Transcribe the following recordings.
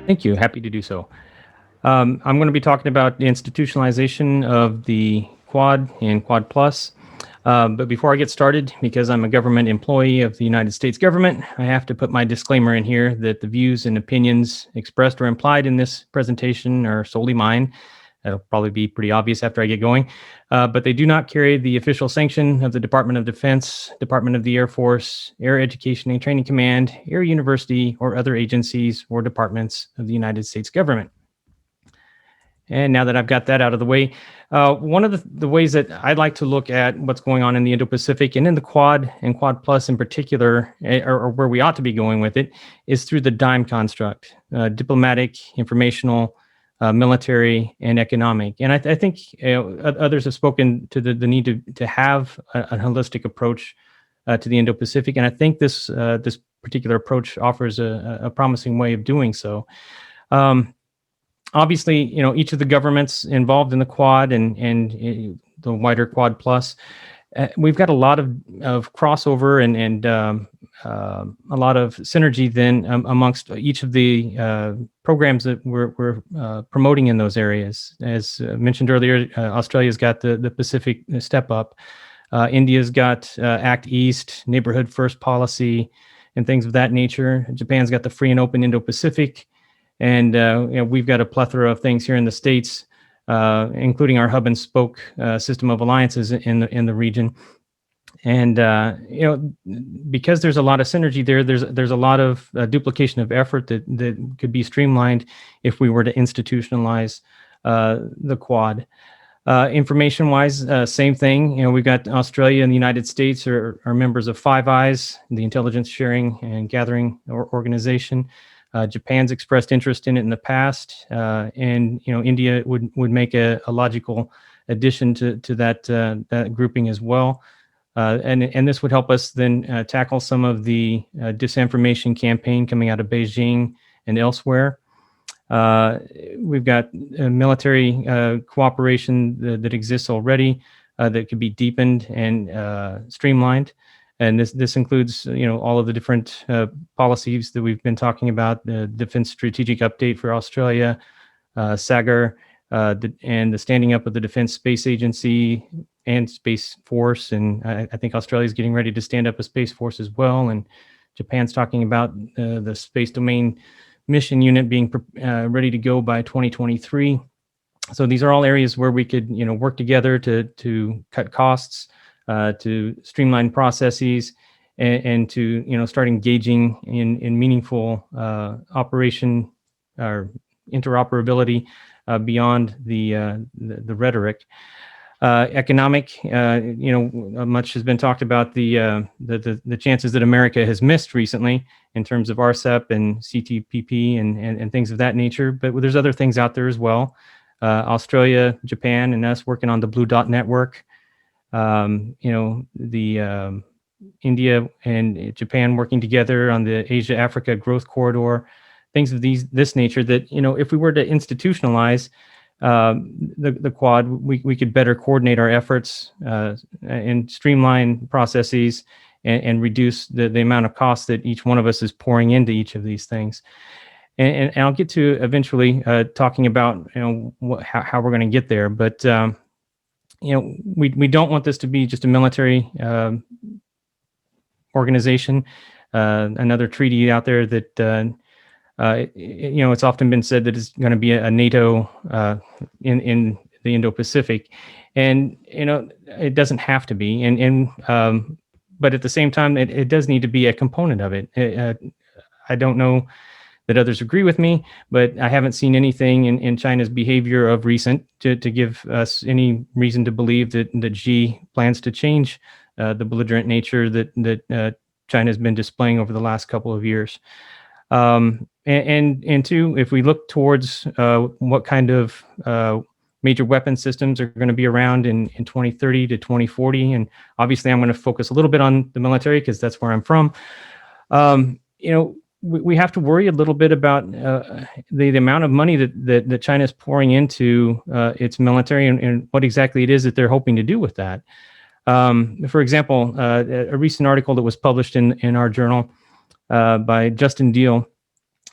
Thank you. Happy to do so. I'm going to be talking about the institutionalization of the Quad and Quad Plus. But before I get started, because I'm a government employee of the United States government, I have to put my disclaimer in here that the views and opinions expressed or implied in this presentation are solely mine. That'll probably be pretty obvious after I get going. But they do not carry the official sanction of the Department of Defense, Department of the Air Force, Air Education and Training Command, Air University, or other agencies or departments of the United States government. And now that I've got that out of the way, one of the ways that I'd like to look at what's going on in the Indo-Pacific and in the Quad and Quad Plus in particular, or where we ought to be going with it, is through the DIME construct, diplomatic, informational, military, and economic. And I think others have spoken to the need to have a holistic approach to the Indo-Pacific. And I think this particular approach offers a promising way of doing so. Obviously, each of the governments involved in the Quad and the wider Quad Plus, we've got a lot of crossover and a lot of synergy then amongst each of the programs that we're promoting in those areas. As mentioned earlier, Australia's got the Pacific Step Up. India's got Act East, Neighborhood First policy, and things of that nature. Japan's got the Free and Open Indo-Pacific. And we've got a plethora of things here in the States, including our hub and spoke system of alliances in the region. And because there's a lot of synergy there, there's a lot of duplication of effort that could be streamlined if we were to institutionalize the Quad. Information-wise, same thing. We've got Australia and the United States are members of Five Eyes, the intelligence sharing and gathering organization. Japan's expressed interest in it in the past, and India would make a logical addition to that grouping as well. And this would help us then tackle some of the disinformation campaign coming out of Beijing and elsewhere. We've got military cooperation that exists already that could be deepened and streamlined. And this includes, all of the different policies that we've been talking about, the Defense Strategic Update for Australia, SAGAR, and the standing up of the Defense Space Agency and Space Force. And I think Australia is getting ready to stand up a Space Force as well. And Japan's talking about the Space Domain Mission Unit being ready to go by 2023. So these are all areas where we could, work together to cut costs, to streamline processes, and to start engaging in meaningful operation or interoperability beyond the rhetoric. Economic, much has been talked about the chances that America has missed recently in terms of RCEP and CTPP and things of that nature. But there's other things out there as well. Australia, Japan, and us working on the Blue Dot Network. India and Japan working together on the Asia-Africa Growth Corridor, things of this nature that, if we were to institutionalize the Quad, we could better coordinate our efforts and streamline processes and reduce the amount of costs that each one of us is pouring into each of these things. And I'll get to eventually talking about, how we're going to get there. But we don't want this to be just a military organization. Another treaty out there that it's often been said that it's going to be a NATO in the Indo-Pacific, and it doesn't have to be. But at the same time, it does need to be a component of it. I don't know that others agree with me, but I haven't seen anything in China's behavior of recent to give us any reason to believe that Xi plans to change the belligerent nature that China's been displaying over the last couple of years. And two, if we look towards what kind of major weapon systems are going to be around in 2030 to 2040, and obviously I'm going to focus a little bit on the military because that's where I'm from. We have to worry a little bit about the amount of money that China is pouring into its military and what exactly it is that they're hoping to do with that. For example, a recent article that was published in our journal by Justin Deal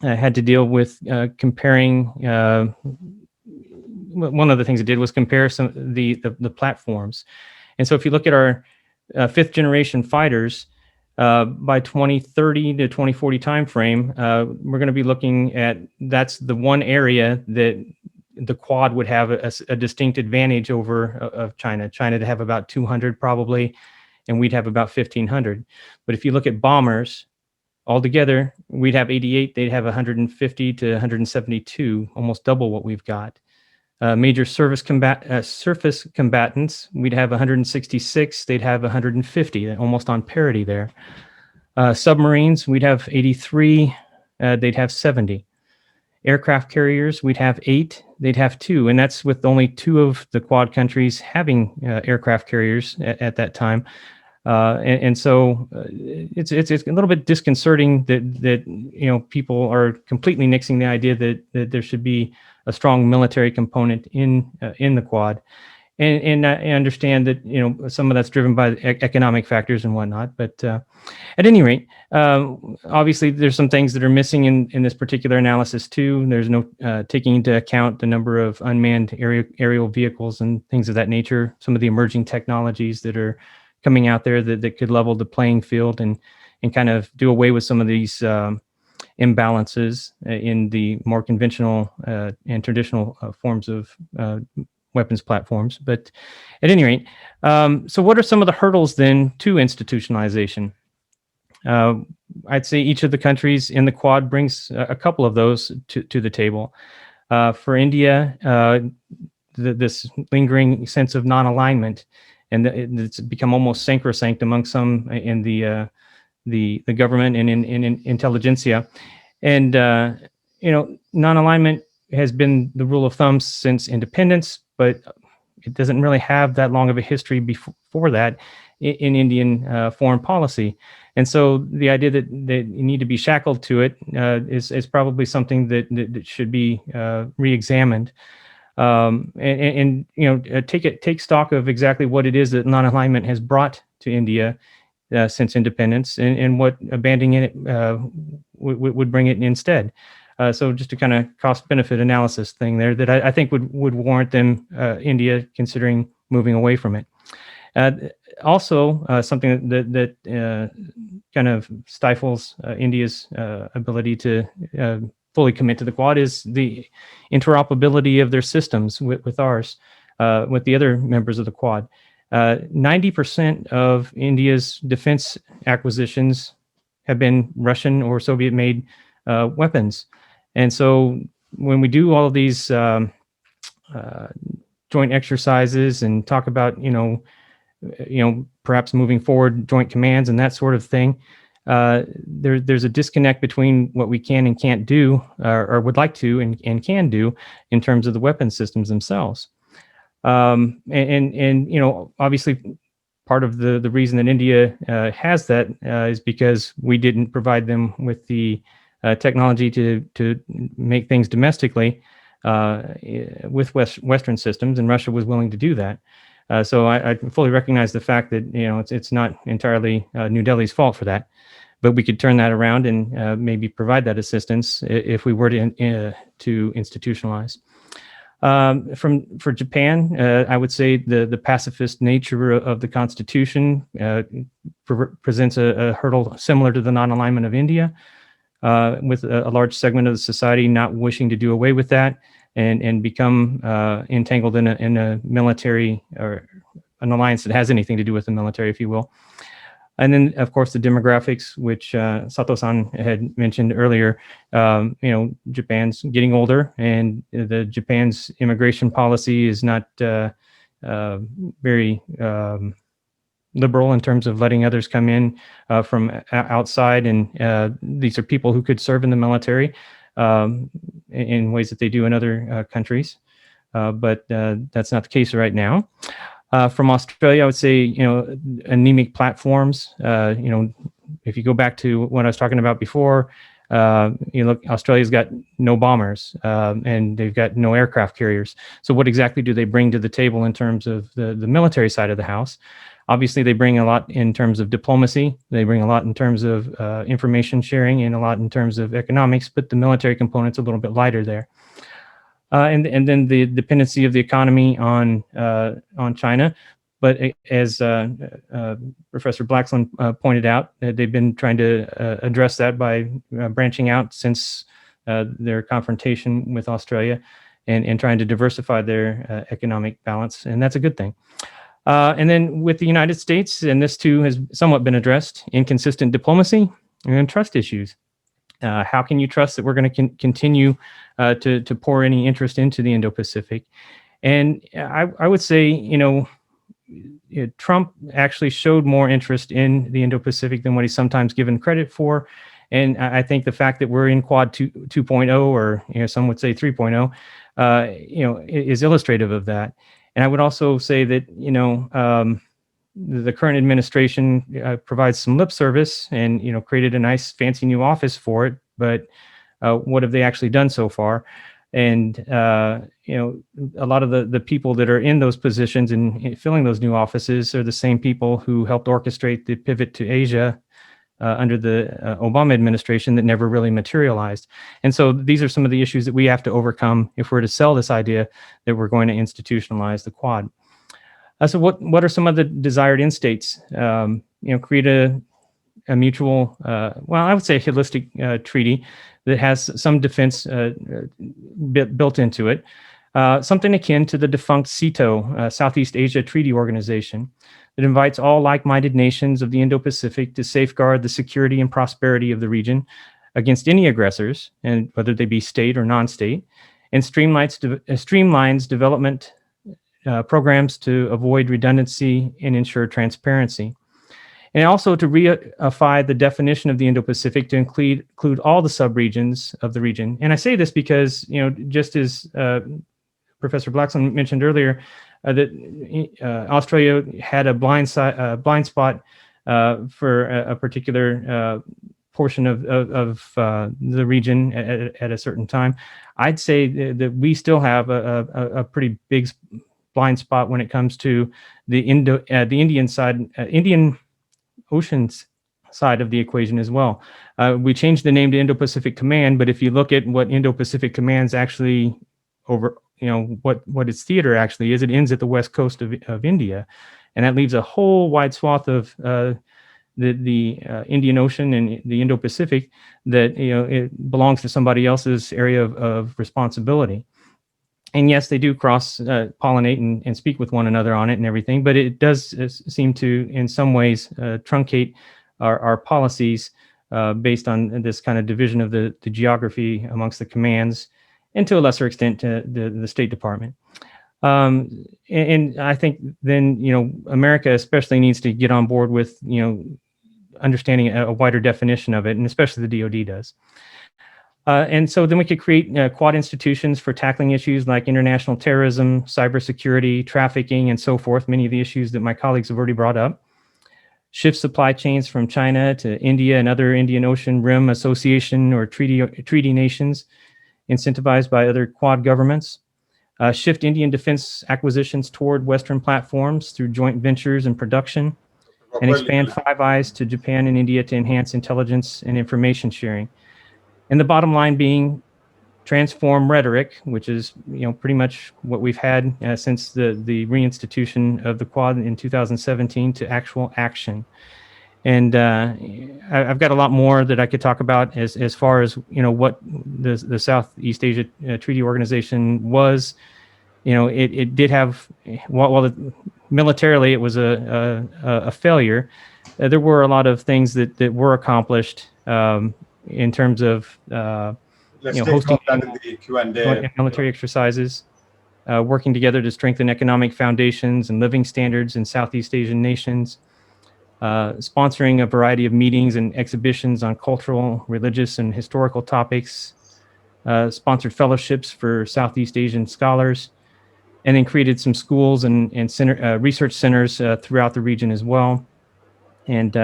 had to deal with comparing. One of the things it did was compare some the platforms. And so if you look at our fifth generation fighters, by 2030 to 2040 timeframe, we're going to be looking at, that's the one area that the Quad would have a distinct advantage over of China. China to have about 200 probably, and we'd have about 1,500. But if you look at bombers, altogether, we'd have 88, they'd have 150 to 172, almost double what we've got. Major surface combatants, we'd have 166, they'd have 150, almost on parity there. Submarines, we'd have 83, they'd have 70. Aircraft carriers, we'd have 8, they'd have 2, and that's with only 2 of the Quad countries having aircraft carriers at that time. And so it's a little bit disconcerting that people are completely nixing the idea that there should be a strong military component in the Quad, and I understand that some of that's driven by economic factors and whatnot. But at any rate, obviously there's some things that are missing in this particular analysis too. There's no taking into account the number of unmanned aerial vehicles and things of that nature. Some of the emerging technologies that are coming out there that could level the playing field and kind of do away with some of these imbalances in the more conventional and traditional forms of weapons platforms. But at any rate, so what are some of the hurdles then to institutionalization? I'd say each of the countries in the Quad brings a couple of those to the table. For India, this lingering sense of non-alignment, and it's become almost sacrosanct among some in the government and in intelligentsia. And non-alignment has been the rule of thumb since independence, but it doesn't really have that long of a history before that in Indian foreign policy. And so the idea that you need to be shackled to it is probably something that should be re-examined. Take stock of exactly what it is that non-alignment has brought to India since independence, and what abandoning it would bring it instead. So just a kind of cost-benefit analysis thing there that I think would warrant them, India, considering moving away from it. Also, something that kind of stifles India's ability to fully commit to the Quad is the interoperability of their systems with ours, with the other members of the Quad. 90% of India's defense acquisitions have been Russian or Soviet-made weapons. And so when we do all of these joint exercises and talk about, perhaps moving forward joint commands and that sort of thing, there's a disconnect between what we can and can't do, or would like to and can do in terms of the weapon systems themselves. Obviously part of the reason that India has that is because we didn't provide them with the technology to make things domestically with Western systems, and Russia was willing to do that. So I fully recognize the fact that it's not entirely New Delhi's fault for that, but we could turn that around and maybe provide that assistance if we were to institutionalize. For Japan, I would say the pacifist nature of the Constitution presents a hurdle similar to the non-alignment of India, with a large segment of the society not wishing to do away with that and become entangled in a military, or an alliance that has anything to do with the military, if you will. And then, of course, the demographics, which Sato-san had mentioned earlier. Japan's getting older, and Japan's immigration policy is not very liberal in terms of letting others come in from outside. And these are people who could serve in the military in ways that they do in other countries. But that's not the case right now. From Australia, I would say, anemic platforms. If you go back to what I was talking about before, Look, Australia's got no bombers, and they've got no aircraft carriers. So what exactly do they bring to the table in terms of the military side of the house? Obviously, they bring a lot in terms of diplomacy. They bring a lot in terms of information sharing and a lot in terms of economics, but the military component's a little bit lighter there. And then the dependency of the economy on China. But as Professor Blaxland pointed out, they've been trying to address that by branching out since their confrontation with Australia and trying to diversify their economic balance. And that's a good thing. And then with the United States, and this too has somewhat been addressed, inconsistent diplomacy and trust issues. How can you trust that we're going to continue to pour any interest into the Indo-Pacific? And I would say, Trump actually showed more interest in the Indo-Pacific than what he's sometimes given credit for. And I think the fact that we're in Quad 2.0, or some would say 3.0, is illustrative of that. And I would also say that the current administration provides some lip service and created a nice fancy new office for it, but what have they actually done so far? And a lot of the people that are in those positions and filling those new offices are the same people who helped orchestrate the pivot to Asia under the Obama administration that never really materialized. And so these are some of the issues that we have to overcome if we're to sell this idea that we're going to institutionalize the Quad. So what are some of the desired end states? Create a mutual, I would say a holistic treaty that has some defense built into it. Something akin to the defunct SEATO, Southeast Asia Treaty Organization, that invites all like-minded nations of the Indo-Pacific to safeguard the security and prosperity of the region against any aggressors, and whether they be state or non-state, and streamlines development programs to avoid redundancy and ensure transparency. And also to reify the definition of the Indo-Pacific to include all the subregions of the region. And I say this because, just as Professor Blaxland mentioned earlier, that Australia had a blind spot for a particular portion of the region at a certain time. I'd say that we still have a pretty big blind spot when it comes to the Indian Oceans side of the equation as well. We changed the name to Indo-Pacific Command, but if you look at what Indo-Pacific Command's actually over, what its theater actually is, it ends at the west coast of India, and that leaves a whole wide swath of the Indian Ocean and the Indo-Pacific that it belongs to somebody else's area of responsibility. And yes, they do cross pollinate and speak with one another on it and everything, but it does seem to, in some ways, truncate our policies based on this kind of division of the geography amongst the commands, and to a lesser extent the State Department. And I think then America especially needs to get on board with understanding a wider definition of it, and especially the DoD does. And so then we could create Quad institutions for tackling issues like international terrorism, cybersecurity, trafficking, and so forth, many of the issues that my colleagues have already brought up. Shift supply chains from China to India and other Indian Ocean Rim Association or treaty nations, incentivized by other Quad governments. Shift Indian defense acquisitions toward Western platforms through joint ventures and production, and expand Five Eyes to Japan and India to enhance intelligence and information sharing. And the bottom line being transform rhetoric, which is pretty much what we've had since the reinstitution of the Quad in 2017, to actual action. And I've got a lot more that I could talk about as far as what the Southeast Asia Treaty Organization was. It did have, while militarily it was a failure, there were a lot of things that were accomplished. In terms of hosting military exercises, working together to strengthen economic foundations and living standards in Southeast Asian nations, sponsoring a variety of meetings and exhibitions on cultural, religious, and historical topics, sponsored fellowships for Southeast Asian scholars, and then created some schools and research centers throughout the region as well. And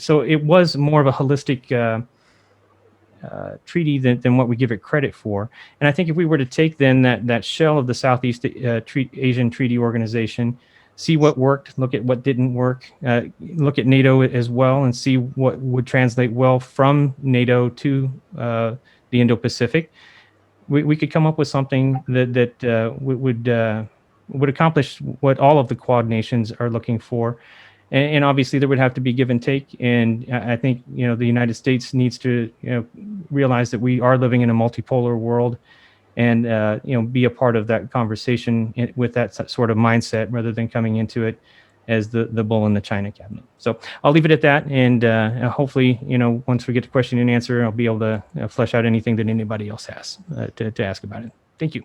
so it was more of a holistic treaty than what we give it credit for. And I think if we were to take then that shell of the Southeast Asian Treaty Organization, see what worked, look at what didn't work, look at NATO as well, and see what would translate well from NATO to the Indo-Pacific, we could come up with something that would accomplish what all of the Quad nations are looking for. And obviously there would have to be give and take. And I think, the United States needs to, realize that we are living in a multipolar world and, be a part of that conversation with that sort of mindset rather than coming into it as the bull in the China cabinet. So I'll leave it at that. And hopefully, once we get to question and answer, I'll be able to flesh out anything that anybody else has to ask about it. Thank you.